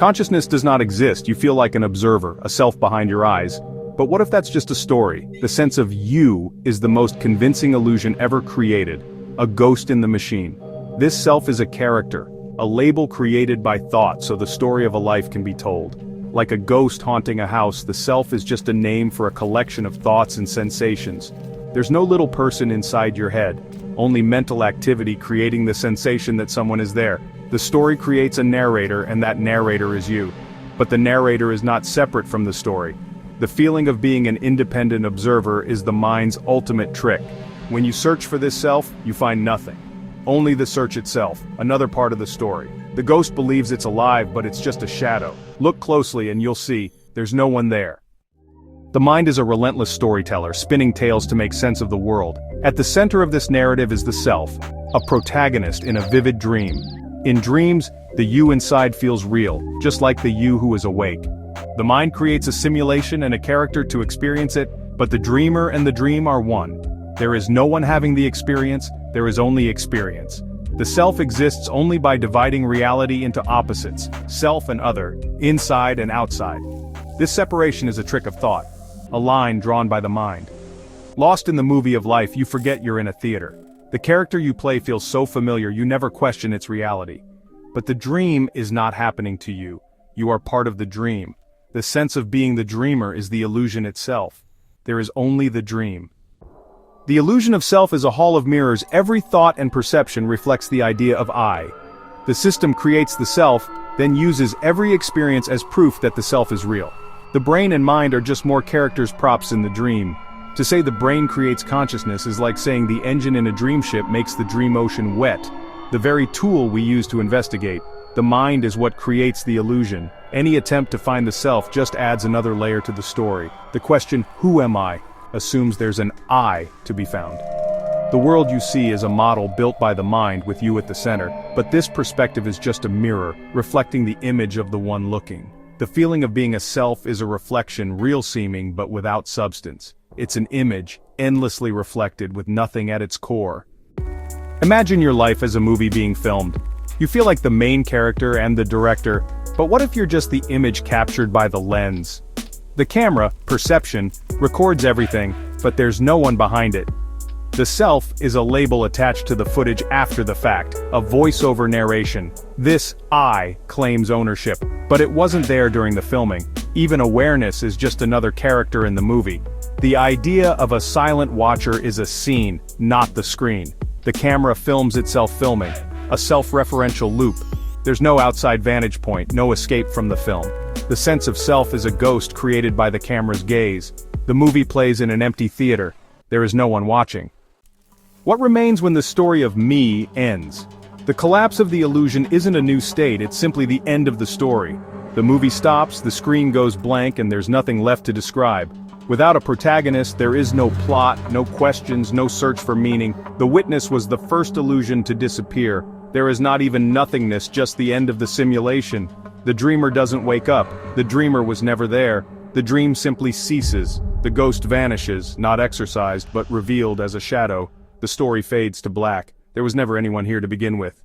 Consciousness does not exist, you feel like an observer, a self behind your eyes. But what if that's just a story? The sense of you is the most convincing illusion ever created, a ghost in the machine. This self is a character, a label created by thought so the story of a life can be told. Like a ghost haunting a house, the self is just a name for a collection of thoughts and sensations. There's no little person inside your head, only mental activity creating the sensation that someone is there. The story creates a narrator, and that narrator is you. But the narrator is not separate from the story. The feeling of being an independent observer is the mind's ultimate trick. When you search for this self, you find nothing. Only the search itself, another part of the story. The ghost believes it's alive, but it's just a shadow. Look closely and you'll see, there's no one there. The mind is a relentless storyteller, spinning tales to make sense of the world. At the center of this narrative is the self, a protagonist in a vivid dream. In dreams, the you inside feels real, just like the you who is awake. The mind creates a simulation and a character to experience it, but the dreamer and the dream are one. There is no one having the experience, there is only experience. The self exists only by dividing reality into opposites, self and other, inside and outside. This separation is a trick of thought, a line drawn by the mind. Lost in the movie of life, you forget you're in a theater. The character you play feels so familiar you never question its reality. But the dream is not happening to you. You are part of the dream. The sense of being the dreamer is the illusion itself. There is only the dream. The illusion of self is a hall of mirrors. Every thought and perception reflects the idea of I. The system creates the self, then uses every experience as proof that the self is real. The brain and mind are just more characters' props in the dream. To say the brain creates consciousness is like saying the engine in a dream ship makes the dream ocean wet. The very tool we use to investigate. The mind is what creates the illusion. Any attempt to find the self just adds another layer to the story. The question, who am I, assumes there's an I to be found. The world you see is a model built by the mind with you at the center, but this perspective is just a mirror, reflecting the image of the one looking. The feeling of being a self is a reflection, real-seeming but without substance. It's an image, endlessly reflected with nothing at its core. Imagine your life as a movie being filmed. You feel like the main character and the director, but what if you're just the image captured by the lens? The camera, perception, records everything, but there's no one behind it. The self is a label attached to the footage after the fact, a voice-over narration. This I claims ownership, but it wasn't there during the filming. Even awareness is just another character in the movie. The idea of a silent watcher is a scene, not the screen. The camera films itself filming, a self-referential loop. There's no outside vantage point, no escape from the film. The sense of self is a ghost created by the camera's gaze. The movie plays in an empty theater. There is no one watching. What remains when the story of me ends? The collapse of the illusion isn't a new state, it's simply the end of the story. The movie stops, the screen goes blank, and there's nothing left to describe. Without a protagonist, there is no plot, no questions, no search for meaning. The witness was the first illusion to disappear. There is not even nothingness, just the end of the simulation. The dreamer doesn't wake up. The dreamer was never there. The dream simply ceases. The ghost vanishes, not exorcised, but revealed as a shadow. The story fades to black. There was never anyone here to begin with.